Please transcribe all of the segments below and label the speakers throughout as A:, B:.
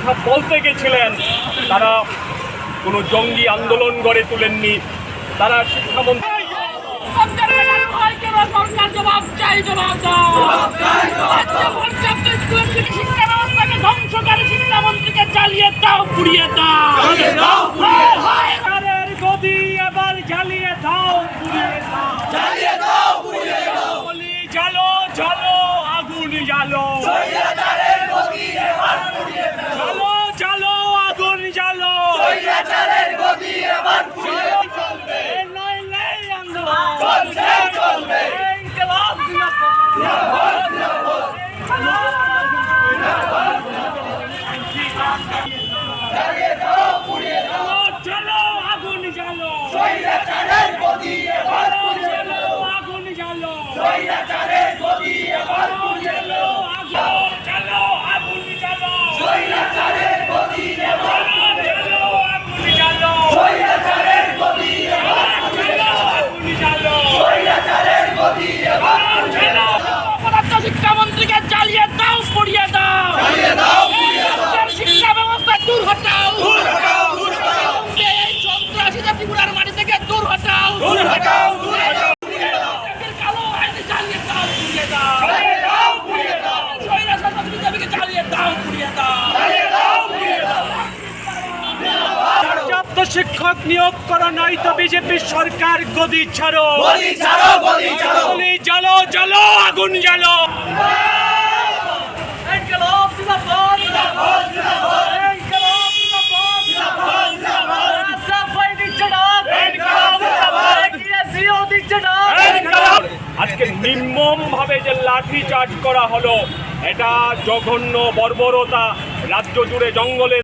A: কথা বলতে গেছিলেন তারা কোনো জঙ্গি আন্দোলন গড়ে তুলেননি। তারা শিক্ষামন্ত্রী
B: শিক্ষামন্ত্রীকে জ্বালিয়ে দাও, পুড়িয়ে দাও, গদি এবার জ্বালিয়ে দাও, পুড়িয়ে দাও, জ্বালিয়ে দাও, পুড়িয়ে দাও, জ্বালো জ্বালো আগুন জ্বালো, জ্বালো জ্বালো আগুন জ্বালো, নইলে আন্দোলন চলবে। ইনকিলাব জিন্দাবাদ। জ্বালো আগুন জ্বালো, আগুন জ্বালো, শিক্ষামন্ত্রীকে জ্বালিয়ে দাও, পুড়িয়ে দাও, শিক্ষা ব্যবস্থা দূর হটাও, এই সন্ত্রাসীরা ত্রিপুরার মাটি থেকে দূর হটাও, কালো আইন জ্বালিয়ে দাও, পুড়িয়ে দাও, বিজেপিকে জ্বালিয়ে দাও, পুড়িয়ে দাও। পর্যাপ্ত শিক্ষক নিয়োগ করা নয়তো বিজেপি সরকার গদি ছাড়ো, গলি জ্বালো জ্বালো আগুন জ্বালো। আজকে নির্মম ভাবে যে লাঠি চার্জ করা হলো, এটা জঘন্য বর্বরতা। রাজ্য জুড়ে জঙ্গলে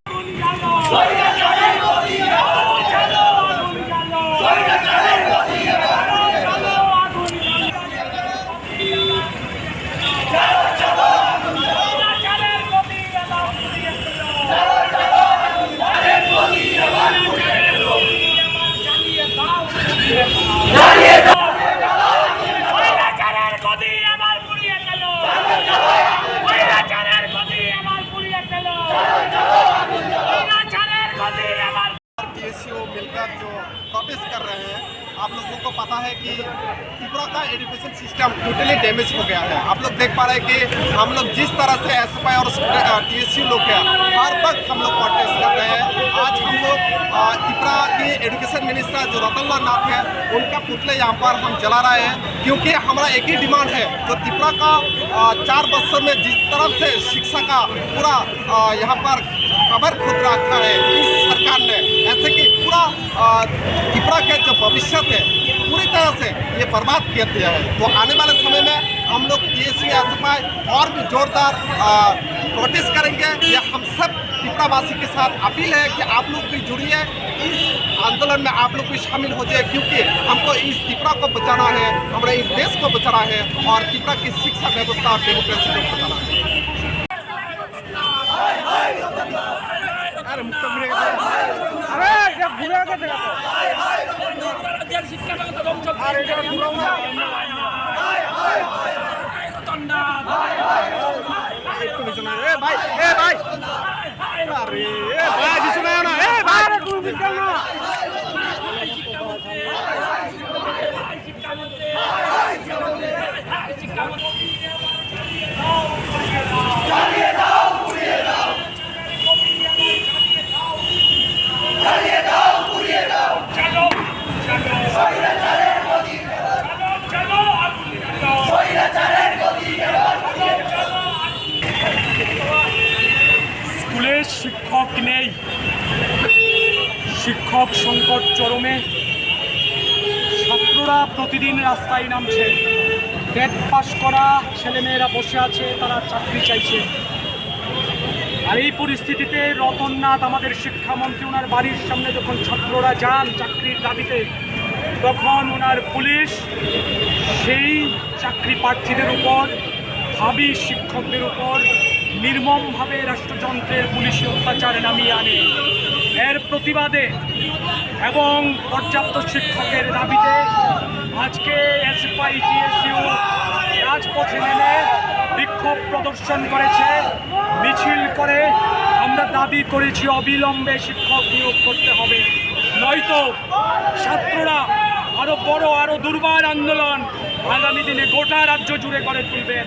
C: मिलकर जो प्रोटेस्ट कर रहे हैं, आप लोगों को पता है कि त्रिपुरा का एजुकेशन सिस्टम टोटली डैमेज हो गया है। आप लोग देख पा रहे हैं कि हम लोग जिस तरह से एसएफआई और टीएसयू लोग हैं, हर वक्त हम लोग प्रोटेस्ट कर रहे हैं। आज हम लोग त्रिपुरा के एजुकेशन मिनिस्टर जो रतन लाल नाथ है, उनका पुतले यहाँ पर हम जला रहे हैं, क्योंकि हमारा एक ही डिमांड है, जो त्रिपुरा का 4 वर्षों में जिस तरफ से शिक्षा का पूरा यहाँ पर कबर खुद रखा है इस सरकार ने, ऐसे कि पूरा त्रिपुरा के जो भविष्य है पूरी तरह से ये बर्बाद कर दिया है। तो आने वाले समय में हम लोग टीएसयू एसएफआई और भी जोरदार प्रोटेस्ट करेंगे। ये हम सब त्रिपुरावासी के साथ अपील है कि आप लोग भी जुड़िए, इस आंदोलन में आप लोग भी शामिल हो जाए, क्योंकि हमको इस त्रिपुरा को बचाना है, हमारे इस देश को बचाना है और त्रिपुरा की शिक्षा व्यवस्था और डेमोक्रेसी को बचाना है।
B: শিক্ষক নেই, শিক্ষক সংকট চরমে। ছাত্ররা প্রতিদিন রাস্তায় নামছে, টেট পাস করা ছেলেমেয়েরা বসে আছে, তারা চাকরি চাইছে। আর এই পরিস্থিতিতে রতননাথ আমাদের শিক্ষামন্ত্রী, ওনার বাড়ির সামনে যখন ছাত্ররা যান চাকরির দাবিতে, তখন ওনার পুলিশ সেই চাকরি প্রার্থীদের উপর, ভাবী শিক্ষকদের উপর নির্মমভাবে রাষ্ট্রযন্ত্রের পুলিশি অত্যাচারে নামিয়ে আনে। এর প্রতিবাদে এবং পর্যাপ্ত শিক্ষকের দাবিতে আজকে এসএফআই টিএসইউ রাজপথে নেমে বিক্ষোভ প্রদর্শন করেছে। মিছিল করে আমরা দাবি করেছি অবিলম্বে শিক্ষক নিয়োগ করতে হবে, নয়তো ছাত্ররা আরো বড় আরো দুর্বার আন্দোলন আগামী দিনে গোটা রাজ্য জুড়ে গড়ে তুলবেন।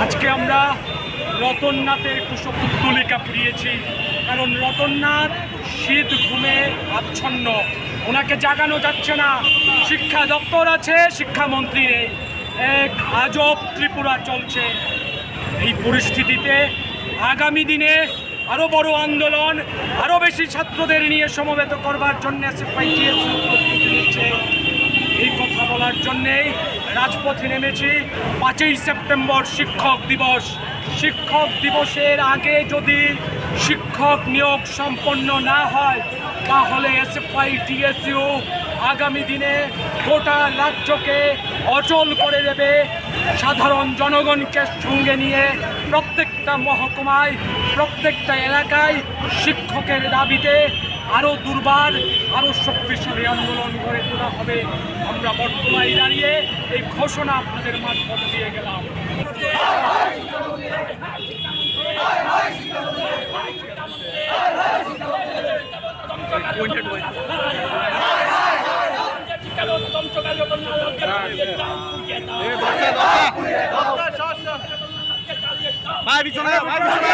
B: আজকে আমরা রতননাথের কুশপুত্তলিকা পুড়িয়েছি, কারণ রতননাথ শীত ঘুমে আচ্ছন্ন, ওনাকে জাগানো যাচ্ছে না। শিক্ষা দপ্তর আছে, শিক্ষামন্ত্রী নেই, এক আজব ত্রিপুরা চলছে। এই পরিস্থিতিতে আগামী দিনে আরও বড় আন্দোলন, আরও বেশি ছাত্রদের নিয়ে সমবেত করবার জন্য প্রস্তুতি নিচ্ছে। এই কথা বলার জন্যেই রাজপথে নেমেছি। 5ই সেপ্টেম্বর শিক্ষক দিবস। শিক্ষক দিবসের আগে যদি শিক্ষক নিয়োগ সম্পন্ন না হয়, তাহলে এসএফআই টিএসইউ আগামী দিনে গোটা রাজ্যকে অচল করে দেবে। সাধারণ জনগণকে সঙ্গে নিয়ে প্রত্যেকটা মহকুমায়, প্রত্যেকটা এলাকায় শিক্ষকের দাবিতে আরও দুর্বার, আরও শক্তিশালী আন্দোলন গড়ে তোলা হবে। আমরা বর্তমানে দাঁড়িয়ে এই ঘোষণা আপনাদের মারফত দিয়ে গেলাম।
C: ভাই পিছনে ভাই পিছনে